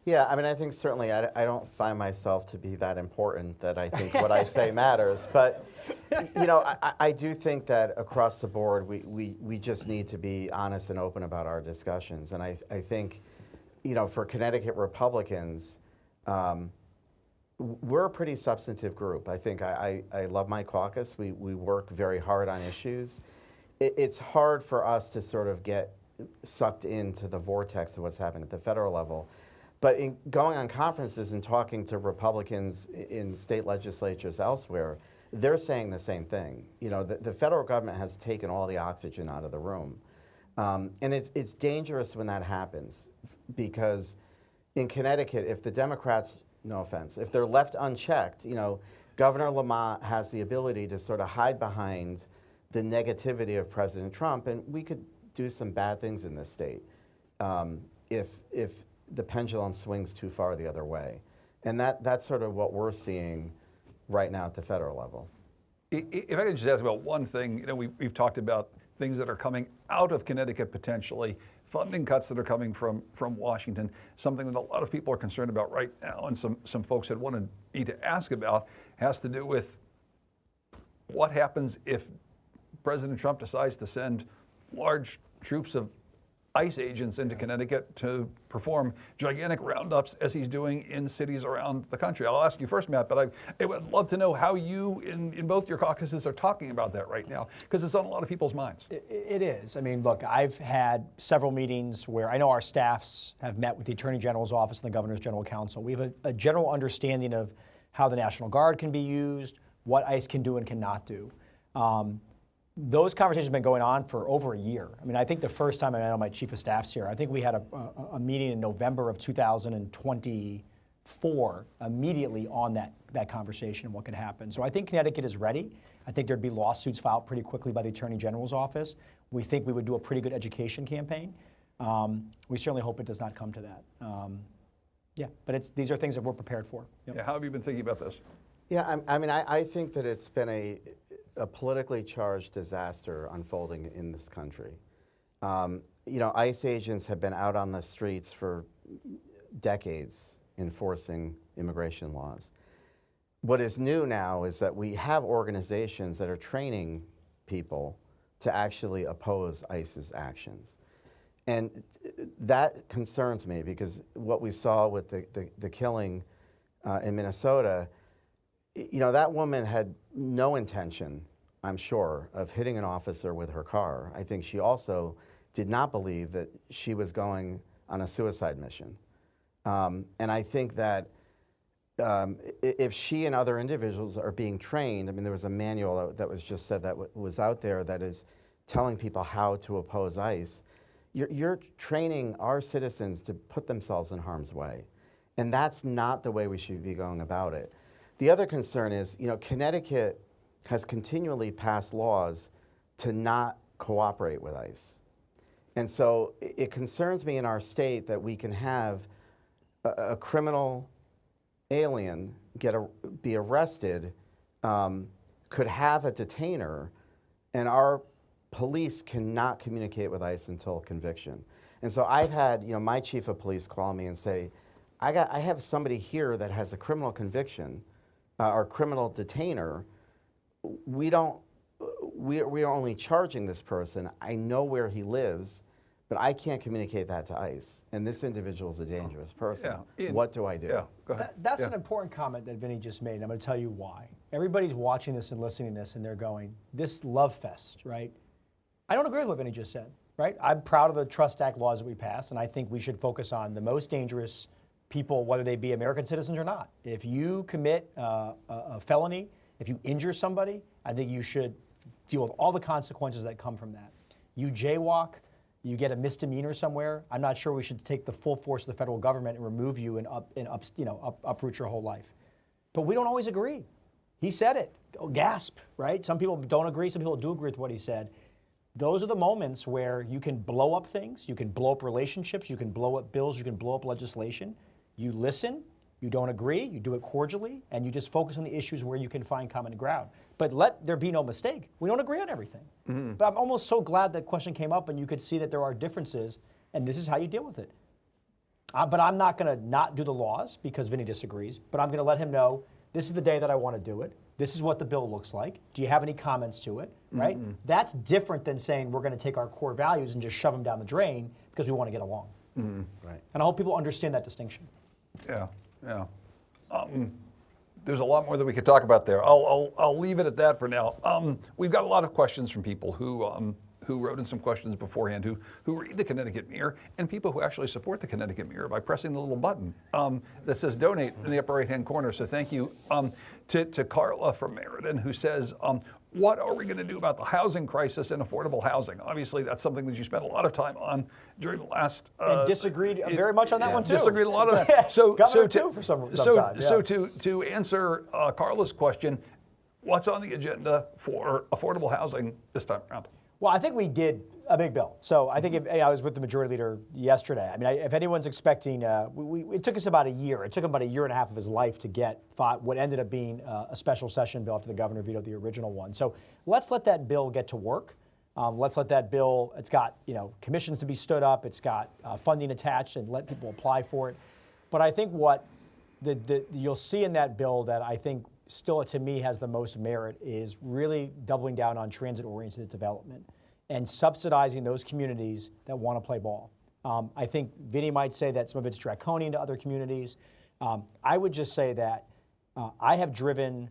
Yeah, I mean, I think certainly I don't find myself to be that important that I think what I say matters. But, I do think that across the board, we just need to be honest and open about our discussions. And I think, for Connecticut Republicans, we're a pretty substantive group. I think I love my caucus. We work very hard on issues. It's hard for us to sort of get sucked into the vortex of what's happening at the federal level. But in going on conferences and talking to Republicans in state legislatures elsewhere, they're saying the same thing. The federal government has taken all the oxygen out of the room. And it's dangerous when that happens because in Connecticut, if the Democrats, no offense, if they're left unchecked, Governor Lamont has the ability to sort of hide behind the negativity of President Trump, and we could do some bad things in this state if the pendulum swings too far the other way. And that's sort of what we're seeing right now at the federal level. If I could just ask about one thing, we've talked about things that are coming out of Connecticut potentially, funding cuts that are coming from Washington, something that a lot of people are concerned about right now, and some folks had wanted me to ask about has to do with what happens if President Trump decides to send large troops of ICE agents into Connecticut to perform gigantic roundups as he's doing in cities around the country. I'll ask you first, Matt, but I would love to know how you in both your caucuses are talking about that right now, because it's on a lot of people's minds. It is. I mean, look, I've had several meetings where I know our staffs have met with the Attorney General's office and the Governor's General Counsel. We have a general understanding of how the National Guard can be used, what ICE can do and cannot do. Those conversations have been going on for over a year. I mean, I think the first time, I know my chief of staff's here, I think we had a meeting in November of 2024 immediately on that conversation and what could happen. So I think Connecticut is ready. I think there'd be lawsuits filed pretty quickly by the Attorney General's office. We think we would do a pretty good education campaign. We certainly hope it does not come to that. But these are things that we're prepared for. Yep. Yeah, how have you been thinking about this? Yeah, I think that it's been a politically charged disaster unfolding in this country. ICE agents have been out on the streets for decades enforcing immigration laws. What is new now is that we have organizations that are training people to actually oppose ICE's actions. And that concerns me because what we saw with the killing in Minnesota, that woman had no intention, I'm sure, of hitting an officer with her car. I think she also did not believe that she was going on a suicide mission. And I think that if she and other individuals are being trained, I mean, there was a manual that was just said that was out there that is telling people how to oppose ICE. You're training our citizens to put themselves in harm's way. And that's not the way we should be going about it. The other concern is, Connecticut has continually passed laws to not cooperate with ICE. And so it concerns me in our state that we can have a criminal alien be arrested, could have a detainer, and our police cannot communicate with ICE until conviction. And so I've had my chief of police call me and say, I have somebody here that has a criminal conviction or criminal detainer. We are only charging this person. I know where he lives, but I can't communicate that to ICE. And this individual is a dangerous person. Yeah. What do I do? Yeah, go ahead. That's an important comment that Vinny just made, and I'm going to tell you why. Everybody's watching this and listening to this, and they're going, this love fest, right? I don't agree with what Vinny just said, right? I'm proud of the Trust Act laws that we passed, and I think we should focus on the most dangerous people, whether they be American citizens or not. If you commit a felony, if you injure somebody, I think you should deal with all the consequences that come from that. You jaywalk, you get a misdemeanor somewhere, I'm not sure we should take the full force of the federal government and remove you and uproot your whole life. But we don't always agree. He said it. Oh, gasp, right? Some people don't agree, some people do agree with what he said. Those are the moments where you can blow up things, you can blow up relationships, you can blow up bills, you can blow up legislation. You listen, you don't agree, you do it cordially, and you just focus on the issues where you can find common ground. But let there be no mistake, we don't agree on everything. Mm-hmm. But I'm almost so glad that question came up and you could see that there are differences, and this is how you deal with it. But I'm not going to not do the laws because Vinny disagrees, but I'm going to let him know this is the day that I want to do it. This is what the bill looks like. Do you have any comments to it, right? Mm-hmm. That's different than saying we're going to take our core values and just shove them down the drain because we want to get along. Mm-hmm. Right. And I hope people understand that distinction. Yeah. There's a lot more that we could talk about there. I'll leave it at that for now. We've got a lot of questions from people who wrote in some questions beforehand, who read the Connecticut Mirror, and people who actually support the Connecticut Mirror by pressing the little button that says donate in the upper right-hand corner. So thank you to Carla from Meriden, who says, what are we going to do about the housing crisis and affordable housing? Obviously, that's something that you spent a lot of time on during the last... and disagreed very much on that one, too. Disagreed a lot of that. So to answer Carla's question, what's on the agenda for affordable housing this time around? Well, I think we did a big bill. So I think I was with the majority leader yesterday. I mean, if anyone's expecting, it took us about a year. It took him about a year and a half of his life to get what ended up being a special session bill after the governor vetoed the original one. So let's let that bill get to work. Let's let that bill, it's got commissions to be stood up. It's got funding attached and let people apply for it. But I think what you'll see in that bill that I think still, to me, has the most merit is really doubling down on transit-oriented development and subsidizing those communities that want to play ball. I think Vinny might say that some of it's draconian to other communities. I would just say that I have driven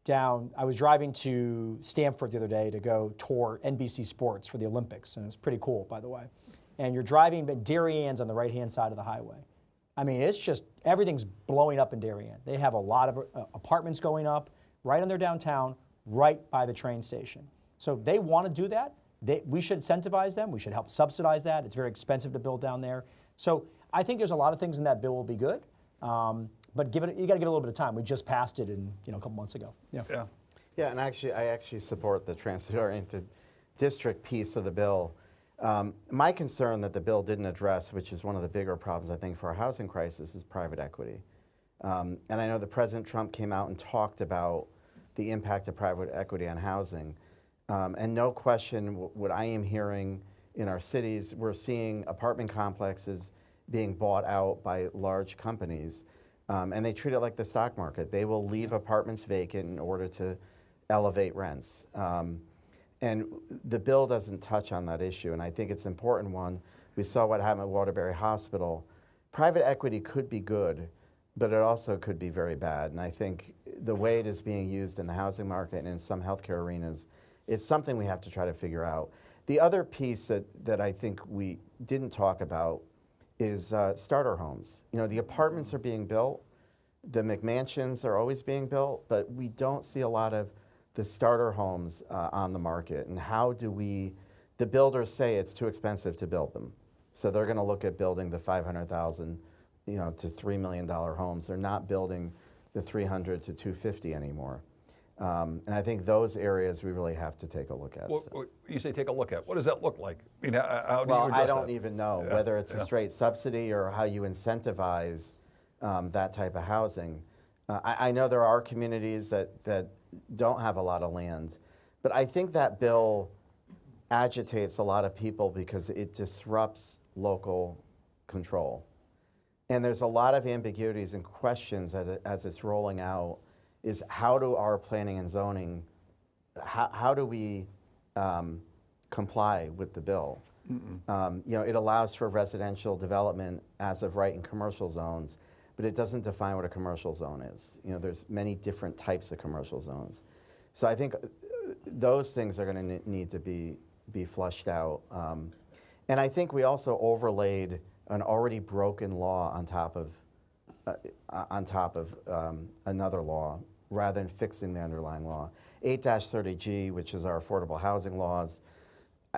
down, I was driving to Stamford the other day to go tour NBC Sports for the Olympics, and it was pretty cool, by the way. And you're driving, but Darienne's on the right-hand side of the highway. I mean, it's just, everything's blowing up in Darien. They have a lot of apartments going up right on their downtown, right by the train station. So if they want to do that, we should incentivize them. We should help subsidize that. It's very expensive to build down there. So I think there's a lot of things in that bill will be good. But you got to give it a little bit of time. We just passed it a couple months ago. Yeah, and I actually support the transit-oriented district piece of the bill. My concern that the bill didn't address, which is one of the bigger problems I think for our housing crisis, is private equity. And I know that President Trump came out and talked about the impact of private equity on housing. And no question, what I am hearing in our cities, we're seeing apartment complexes being bought out by large companies. And they treat it like the stock market. They will leave apartments vacant in order to elevate rents. And the bill doesn't touch on that issue, and I think it's an important one. We saw what happened at Waterbury Hospital. Private equity could be good, but it also could be very bad. And I think the way it is being used in the housing market and in some healthcare arenas, it's something we have to try to figure out. The other piece that I think we didn't talk about is starter homes. The apartments are being built, the McMansions are always being built, but we don't see a lot of the starter homes on the market. And how do the builders say it's too expensive to build them. So they're going to look at building the 500,000 to $3 million homes. They're not building the 300 to 250 anymore. And I think those areas we really have to take a look at. Well, you say take a look at. What does that look like? I mean, how do you Well, address I don't that? even know whether it's a straight subsidy or how you incentivize that type of housing. I know there are communities that don't have a lot of land, but I think that bill agitates a lot of people because it disrupts local control. And there's a lot of ambiguities and questions as it's rolling out, is how do our planning and zoning, how do we comply with the bill? It allows for residential development as of right in commercial zones, but it doesn't define what a commercial zone is. There's many different types of commercial zones. So I think those things are going to need to be flushed out. And I think we also overlaid an already broken law on top of another law, rather than fixing the underlying law. 8-30G, which is our affordable housing laws,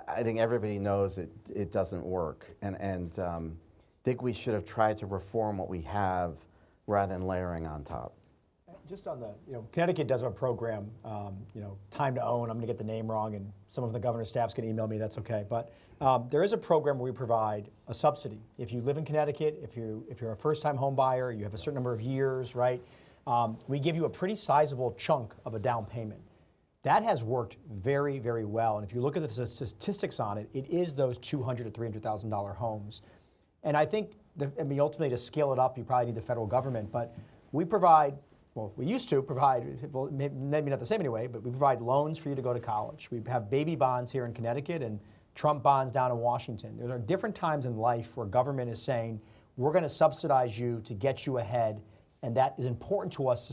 I think everybody knows it doesn't work. And I think we should have tried to reform what we have rather than layering on top. Just on the, Connecticut does have a program, Time to Own. I'm going to get the name wrong, and some of the governor's staff's going to email me. That's okay. But there is a program where we provide a subsidy. If you live in Connecticut, if you're a first-time home buyer, you have a certain number of years, right? We give you a pretty sizable chunk of a down payment. That has worked very, very well. And if you look at the statistics on it, it is those $200,000 to $300,000 homes. And I think, ultimately to scale it up, you probably need the federal government. But we provide. Well, we used to provide, well, maybe not the same anyway, but we provide loans for you to go to college. We have baby bonds here in Connecticut and Trump bonds down in Washington. There are different times in life where government is saying, we're going to subsidize you to get you ahead, and that is important to us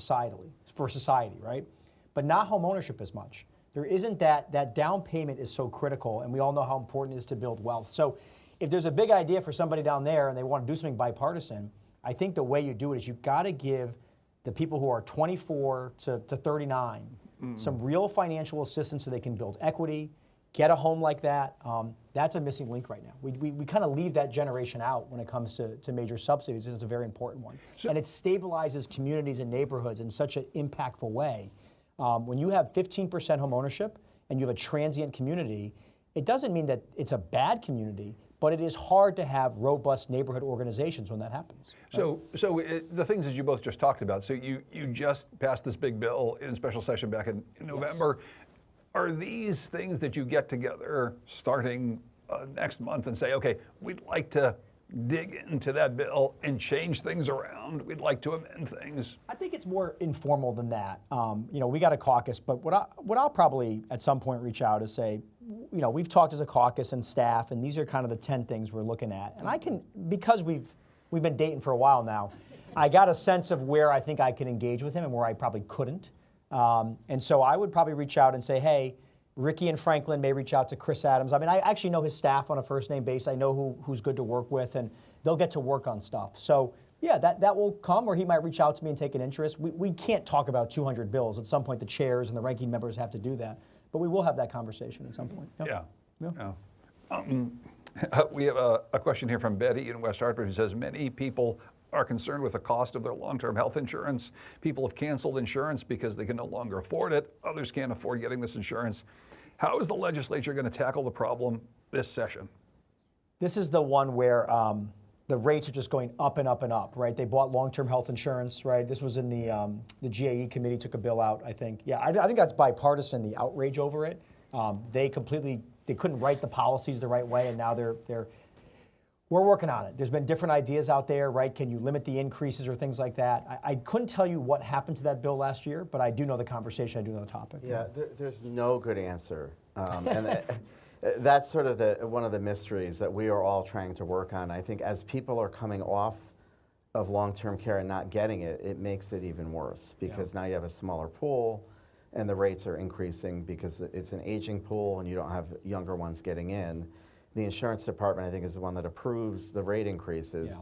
for society, right? But not home ownership as much. There isn't that down payment is so critical, and we all know how important it is to build wealth. So if there's a big idea for somebody down there and they want to do something bipartisan, I think the way you do it is you've got to give the people who are 24 to 39 some real financial assistance so they can build equity, get a home like that. That's a missing link right now. We kind of leave that generation out when it comes to major subsidies. It's a very important one. And it stabilizes communities and neighborhoods in such an impactful way. When you have 15% home ownership and you have a transient community, it doesn't mean that it's a bad community, but it is hard to have robust neighborhood organizations when that happens. Right? So the things that you both just talked about, so you just passed this big bill in special session back in November. Yes. Are these things that you get together starting next month and say, okay, we'd like to dig into that bill and change things around, we'd like to amend things? I think it's more informal than that. We got a caucus, but what I'll probably at some point reach out is say, we've talked as a caucus and staff, and these are kind of the 10 things we're looking at. And I can, because we've been dating for a while now, I got a sense of where I think I can engage with him and where I probably couldn't. And so I would probably reach out and say, hey, Ricky and Franklin may reach out to Chris Adams. I mean, I actually know his staff on a first-name basis. I know who's good to work with, and they'll get to work on stuff. So, yeah, that will come, or he might reach out to me and take an interest. We can't talk about 200 bills. At some point, the chairs and the ranking members have to do that. But we will have that conversation at some point. Yep. Yeah. We have a question here from Betty in West Hartford who says, many people are concerned with the cost of their long-term health insurance. People have canceled insurance because they can no longer afford it. Others can't afford getting this insurance. How is the legislature going to tackle the problem this session? This is the one where the rates are just going up and up and up, right? They bought long-term health insurance, right? This was in the GAE committee took a bill out, I think. Yeah, I think that's bipartisan, the outrage over it. They couldn't write the policies the right way, and now we're working on it. There's been different ideas out there, right? Can you limit the increases or things like that? I couldn't tell you what happened to that bill last year, but I do know the conversation, I do know the topic. Yeah, there's no good answer. And that's sort of one of the mysteries that we are all trying to work on. I think as people are coming off of long-term care and not getting it, it makes it even worse because now you have a smaller pool and the rates are increasing because it's an aging pool and you don't have younger ones getting in. The insurance department, I think, is the one that approves the rate increases.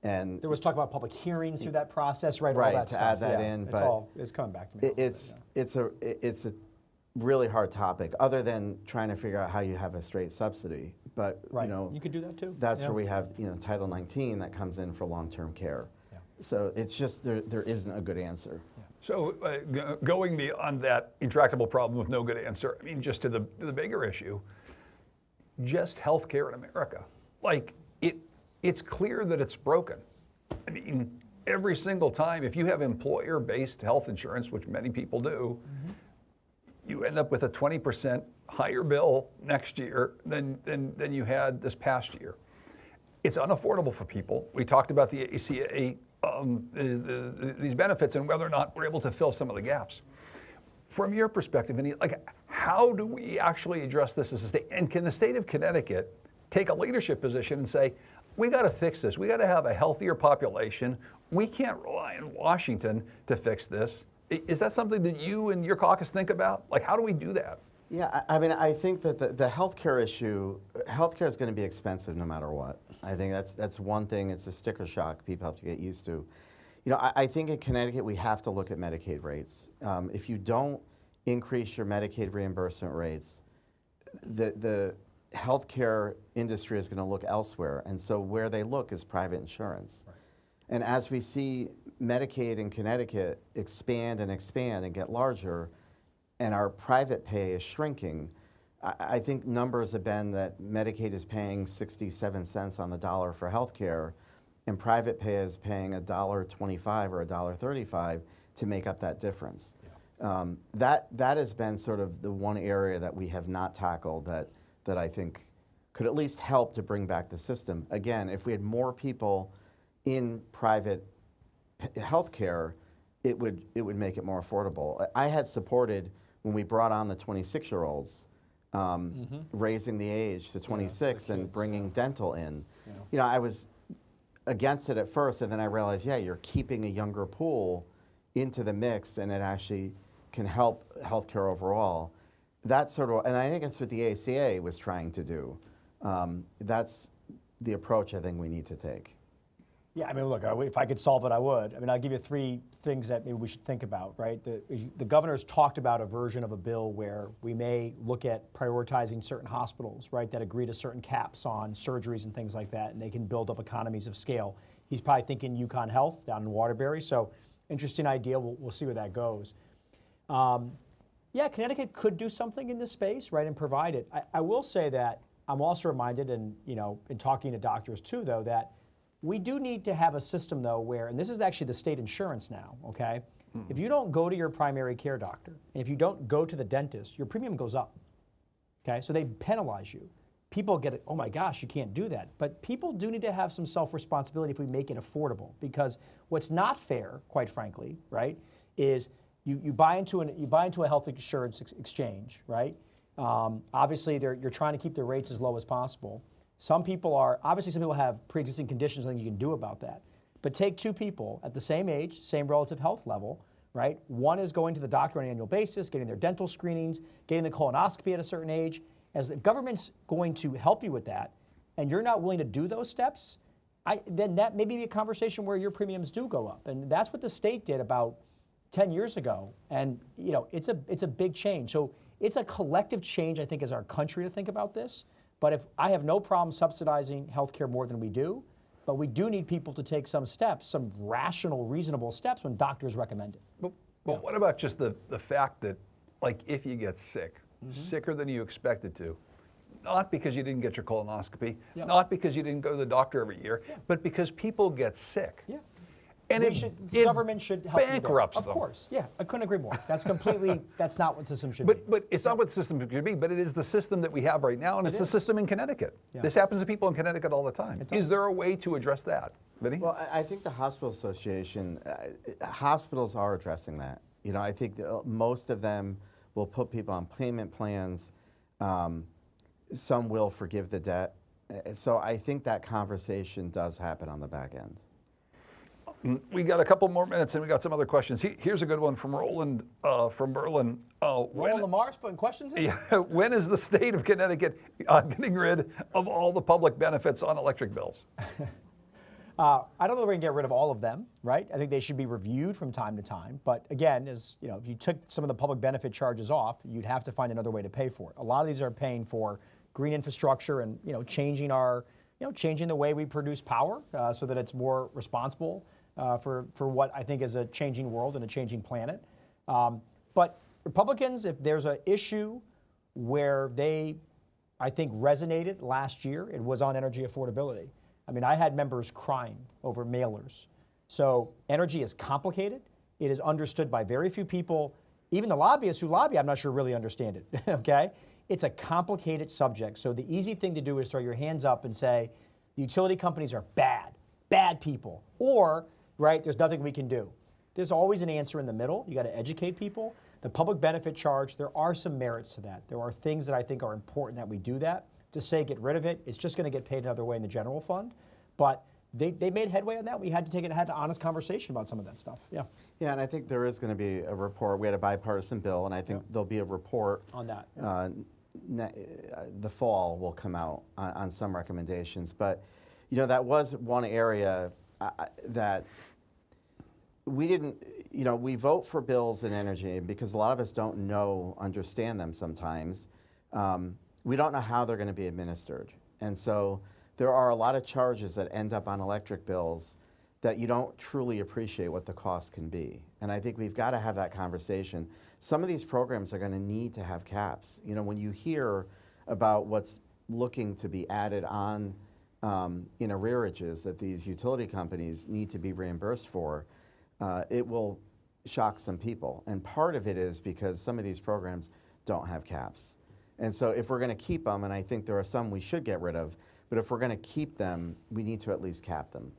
Yeah. And there was talk about public hearings through that process, right? Right, all that to stuff. add that in. But it's coming back to me. It's a really hard topic, other than trying to figure out how you have a straight subsidy. but Right. you know, You could do that too. that's Yeah. where we have, you know, Title 19 that comes in for long-term care. Yeah. So it's just there isn't a good answer. So going beyond that intractable problem with no good answer, I mean, just to the bigger issue, just healthcare in America. Like it's clear that it's broken. I mean, every single time, if you have employer-based health insurance, which many people do, you end up with a 20% higher bill next year than you had this past year. It's unaffordable for people. We talked about the ACA, these benefits, and whether or not we're able to fill some of the gaps. From your perspective, Vinny, like, how do we actually address this as a state? And can the state of Connecticut take a leadership position and say, we got to fix this. We got to have a healthier population. We can't rely on Washington to fix this. Is that something that you and your caucus think about? Like, how do we do that? Yeah, I mean, I think that the healthcare issue, healthcare is going to be expensive no matter what. I think that's one thing. It's a sticker shock people have to get used to. You know, I think in Connecticut we have to look at Medicaid rates. If you don't increase your Medicaid reimbursement rates, the healthcare industry is going to look elsewhere, and so where they look is private insurance. Right. And as we see Medicaid in Connecticut expand and get larger, and our private pay is shrinking, I think numbers have been that Medicaid is paying 67 cents on the dollar for healthcare, and private pay is paying $1.25 or $1.35 to make up that difference. Yeah. That has been sort of the one area that we have not tackled that I think could at least help to bring back the system. Again, if we had more people in private healthcare, it would make it more affordable. I had supported when we brought on the 26-year-olds, raising the age to 26 and bringing dental in. Yeah. You know, I was against it at first, and then I realized, yeah, you're keeping a younger pool into the mix, and it actually can help healthcare overall. That's sort of, and I think that's what the ACA was trying to do. That's the approach I think we need to take. Yeah, I mean, look, if I could solve it, I would. I mean, I'll give you three things that maybe we should think about, right? The governor's talked about a version of a bill where we may look at prioritizing certain hospitals, right, that agree to certain caps on surgeries and things like that, and they can build up economies of scale. He's probably thinking Yukon Health down in Waterbury, so interesting idea. We'll see where that goes. Yeah, Connecticut could do something in this space, right, and provide it. I will say that I'm also reminded, and you know, in talking to doctors too, though, that we do need to have a system, though, where, and this is actually the state insurance now, okay? Mm-hmm. If you don't go to your primary care doctor, and if you don't go to the dentist, your premium goes up, okay? So they penalize you. People get it, oh my gosh, you can't do that. But people do need to have some self-responsibility if we make it affordable, because what's not fair, quite frankly, right, is you buy into a health insurance exchange, right? Obviously, you're trying to keep the rates as low as possible. Some people have pre-existing conditions, nothing you can do about that. But take two people at the same age, same relative health level, right? One is going to the doctor on an annual basis, getting their dental screenings, getting the colonoscopy at a certain age. As the government's going to help you with that, and you're not willing to do those steps, then that may be a conversation where your premiums do go up. And that's what the state did about 10 years ago. And you know, it's a big change. So it's a collective change, I think, as our country to think about this. But if I have no problem subsidizing healthcare more than we do, but we do need people to take some steps, some rational, reasonable steps when doctors recommend it. But what about just the fact that, like, if you get sick, sicker than you expected to, not because you didn't get your colonoscopy, not because you didn't go to the doctor every year, but because people get sick. Yeah. And the government should help bankrupts them. Of course, yeah, I couldn't agree more. That's completely, that's not what the system should be. But it's not what the system should be, but it is the system that we have right now, and it's the system in Connecticut. Yeah. This happens to people in Connecticut all the time. Is there a way to address that, Vinny? Well, I think the Hospital Association, hospitals are addressing that. You know, I think most of them will put people on payment plans. Some will forgive the debt. So I think that conversation does happen on the back end. We got a couple more minutes, and we got some other questions. Here's a good one from Roland from Berlin. Roland Lamar's putting questions in? Yeah, when is the state of Connecticut getting rid of all the public benefits on electric bills? I don't know that we're going to get rid of all of them, right? I think they should be reviewed from time to time. But again, as you know, if you took some of the public benefit charges off, you'd have to find another way to pay for it. A lot of these are paying for green infrastructure and changing changing the way we produce power so that it's more responsible for what I think is a changing world and a changing planet. But Republicans, if there's an issue where they, I think, resonated last year, it was on energy affordability. I mean, I had members crying over mailers. So energy is complicated. It is understood by very few people. Even the lobbyists who lobby, I'm not sure really understand it, okay? It's a complicated subject. So the easy thing to do is throw your hands up and say, the utility companies are bad people. Or, right, there's nothing we can do. There's always an answer in the middle. You got to educate people. The public benefit charge, there are some merits to that. There are things that I think are important that we do that. To say get rid of it, it's just going to get paid another way in the general fund. But they made headway on that. We had to had an honest conversation about some of that stuff. Yeah. Yeah, and I think there is going to be a report. We had a bipartisan bill, and I think there'll be a report on that. The fall will come out on some recommendations. But, that was one area that we didn't, we vote for bills in energy because a lot of us don't understand them sometimes. We don't know how they're going to be administered. And so there are a lot of charges that end up on electric bills that you don't truly appreciate what the cost can be. And I think we've got to have that conversation. Some of these programs are going to need to have caps. When you hear about what's looking to be added on in arrearages that these utility companies need to be reimbursed for, it will shock some people. And part of it is because some of these programs don't have caps. And so if we're going to keep them, and I think there are some we should get rid of, but if we're going to keep them, we need to at least cap them,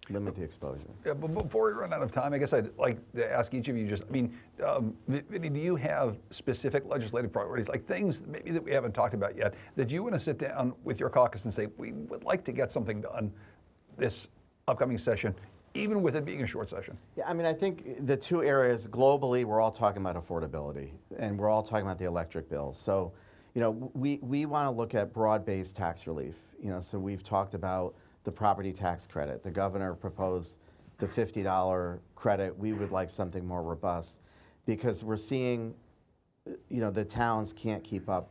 limit the exposure. Yeah, but before we run out of time, I guess I'd like to ask each of you Vinny, do you have specific legislative priorities, like things maybe that we haven't talked about yet, that you want to sit down with your caucus and say, we would like to get something done this upcoming session, even with it being a short session? Yeah, I think the two areas globally, we're all talking about affordability, and we're all talking about the electric bills. So, we want to look at broad-based tax relief. So we've talked about the property tax credit. The governor proposed the $50 credit. We would like something more robust because we're seeing, the towns can't keep up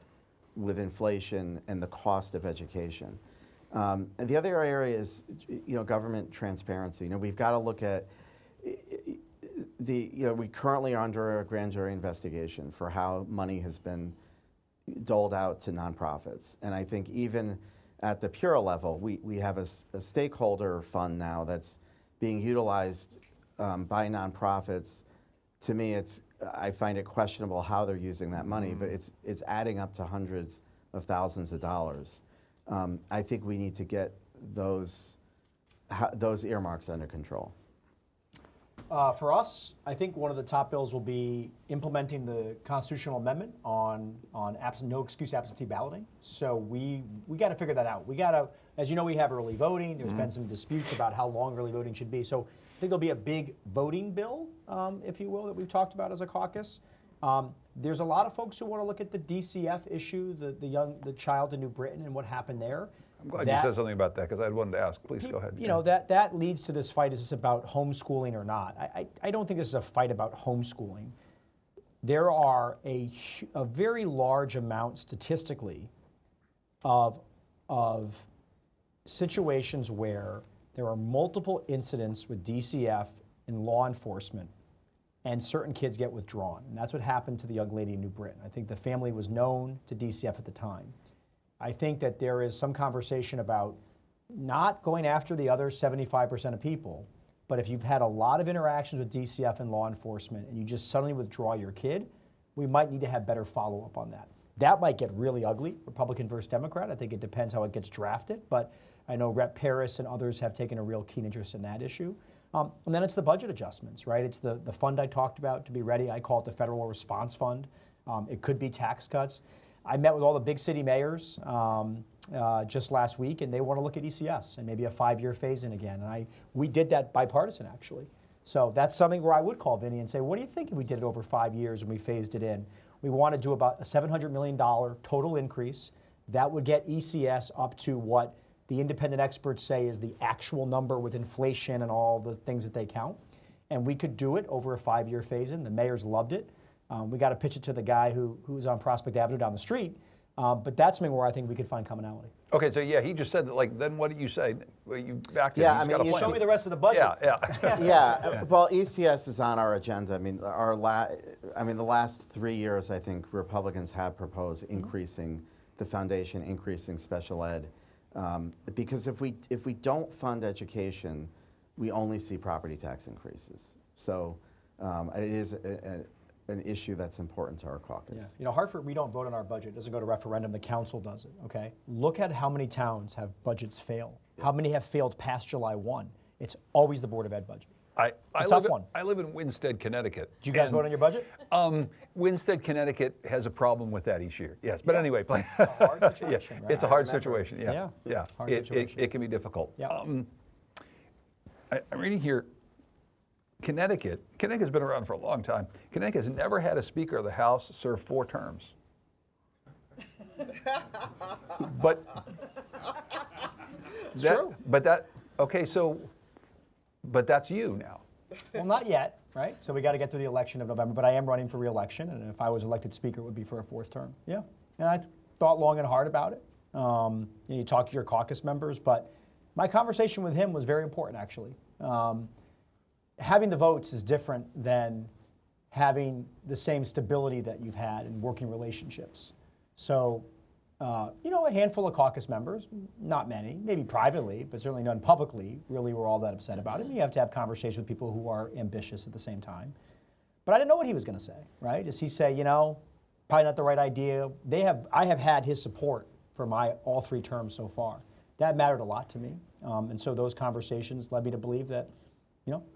with inflation and the cost of education. And the other area is, government transparency. We've got to look at we currently are under a grand jury investigation for how money has been doled out to nonprofits. And I think even at the Pura level, we have a stakeholder fund now that's being utilized by nonprofits. To me, I find it questionable how they're using that money, but it's adding up to hundreds of thousands of dollars. I think we need to get those earmarks under control. For us, I think one of the top bills will be implementing the constitutional amendment on no excuse absentee balloting. So we got to figure that out. We got to, as you know, we have early voting. There's been some disputes about how long early voting should be. So I think there'll be a big voting bill, if you will, that we've talked about as a caucus. There's a lot of folks who want to look at the DCF issue, the child in New Britain and what happened there. I'm glad you said something about that because I wanted to ask. Please go ahead. That leads to this fight. Is this about homeschooling or not? I don't think this is a fight about homeschooling. There are a very large amount statistically of situations where there are multiple incidents with DCF in law enforcement and certain kids get withdrawn. And that's what happened to the young lady in New Britain. I think the family was known to DCF at the time. I think that there is some conversation about not going after the other 75% of people, but if you've had a lot of interactions with DCF and law enforcement and you just suddenly withdraw your kid, we might need to have better follow-up on that. That might get really ugly, Republican versus Democrat. I think it depends how it gets drafted, but I know Rep. Paris and others have taken a real keen interest in that issue. And then it's the budget adjustments, right? It's the fund I talked about to be ready. I call it the Federal Response Fund. It could be tax cuts. I met with all the big city mayors just last week, and they want to look at ECS and maybe a 5-year phase-in again. And we did that bipartisan, actually. So that's something where I would call Vinny and say, what do you think if we did it over 5 years and we phased it in? We want to do about a $700 million total increase. That would get ECS up to what the independent experts say is the actual number with inflation and all the things that they count. And we could do it over a 5-year phase-in. The mayors loved it. We got to pitch it to the guy who's on Prospect Avenue down the street. But that's something where I think we could find commonality. Okay, so yeah, he just said that, like, then what did you say? Well, you backed it. Yeah, He's I mean, got a you plan. Show me the rest of the budget. Yeah. Yeah, well, ECS is on our agenda. I mean, the last 3 years, I think Republicans have proposed increasing the foundation, increasing special ed, because if we don't fund education, we only see property tax increases. So it is an issue that's important to our caucus. Yeah. You know, Hartford, we don't vote on our budget. It doesn't go to referendum. The council does it, okay? Look at how many towns have budgets fail. Yeah. How many have failed past July 1? It's always the Board of Ed budget. I live in Winsted, Connecticut. Did you guys vote on your budget? Winsted, Connecticut has a problem with that each year. Yes, but anyway. It's a hard situation, Yeah, right? it's a hard situation. Yeah. Hard situation. It can be difficult. Yeah. I'm reading here, Connecticut's been around for a long time. Connecticut has never had a Speaker of the House serve 4 terms. But it's true. But that's you now. Well, not yet, right? So we got to get through the election of November, but I am running for re-election, and if I was elected Speaker, it would be for a 4th term. Yeah, and I thought long and hard about it. You talk to your caucus members, but my conversation with him was very important, actually. Having the votes is different than having the same stability that you've had in working relationships. So, a handful of caucus members, not many, maybe privately, but certainly none publicly, really were all that upset about it. And you have to have conversations with people who are ambitious at the same time. But I didn't know what he was going to say, right? Does he say, probably not the right idea? I have had his support for all 3 terms so far. That mattered a lot to me. And so those conversations led me to believe that,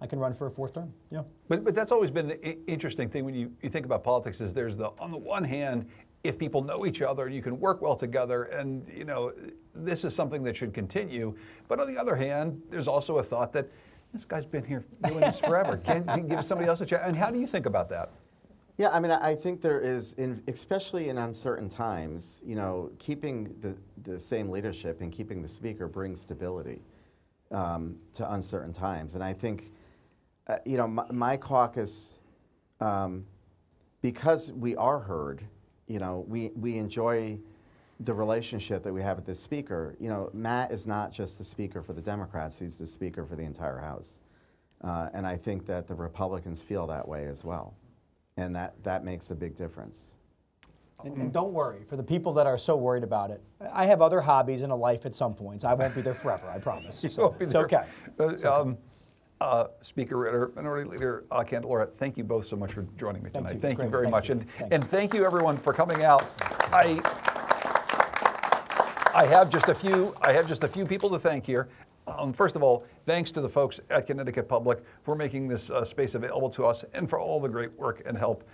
I can run for a 4th term. Yeah. But that's always been the interesting thing when you think about politics is there's on the one hand, if people know each other, you can work well together, and this is something that should continue. But on the other hand, there's also a thought that this guy's been here doing this forever. Can give somebody else a chance. And how do you think about that? Yeah, I mean, I think there is, especially in uncertain times, keeping the same leadership and keeping the Speaker brings stability to uncertain times. And I think, my caucus, because we are heard, we enjoy the relationship that we have with this Speaker. Matt is not just the Speaker for the Democrats, he's the Speaker for the entire House. And I think that the Republicans feel that way as well. And that makes a big difference. And don't worry, for the people that are so worried about it, I have other hobbies and a life at some points. I won't be there forever, I promise. So it's okay. Speaker Ritter, Minority Leader Candelora, thank you both so much for joining me tonight. Thank you very much. And thank you everyone for coming out. I have just a few people to thank here. First of all, thanks to the folks at Connecticut Public for making this space available to us and for all the great work and help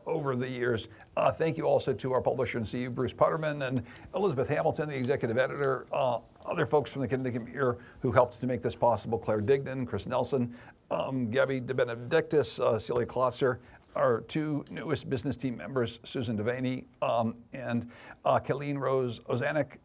over the years. Thank you also to our publisher and CEO, Bruce Putterman, and Elizabeth Hamilton, the executive editor, other folks from the Connecticut Mirror who helped to make this possible, Claire Dignan, Chris Nelson, Gabby DeBenedictis, Celia Klotzer, our 2 newest business team members, Susan Devaney and Colleen Rose Ozanek.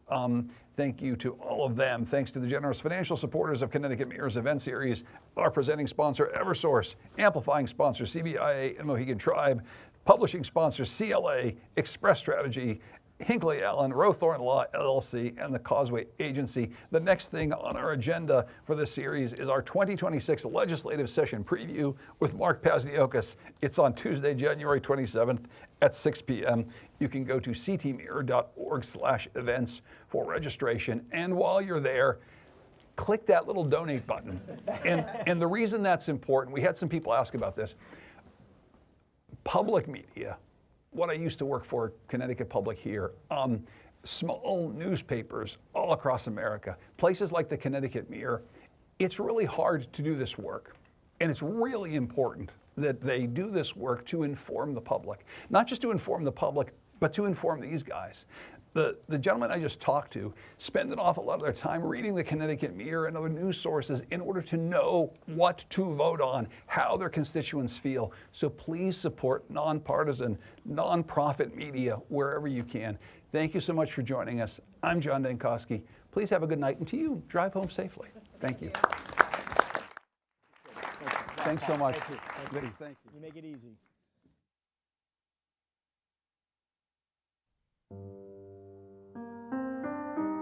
Thank you to all of them. Thanks to the generous financial supporters of Connecticut Mirror's event series, our presenting sponsor, Eversource, amplifying sponsor, CBIA and Mohegan Tribe, publishing sponsors, CLA, Express Strategy, Hinckley Allen, Rowthorne Law LLC, and the Causeway Agency. The next thing on our agenda for this series is our 2026 legislative session preview with Mark Pazniokas. It's on Tuesday, January 27th at 6 p.m. You can go to ctmirror.org/events for registration. And while you're there, click that little donate button. And the reason that's important, we had some people ask about this. Public media, what I used to work for, Connecticut Public here, small newspapers all across America, places like the Connecticut Mirror, it's really hard to do this work. And it's really important that they do this work to inform the public. Not just to inform the public, but to inform these guys. The gentleman I just talked to spend an awful lot of their time reading the Connecticut Mirror and other news sources in order to know what to vote on, how their constituents feel. So please support nonpartisan, nonprofit media wherever you can. Thank you so much for joining us. I'm John Dankosky. Please have a good night, and to you, drive home safely. Thank you. Thanks so much. Thank you. Thank you. You make it easy.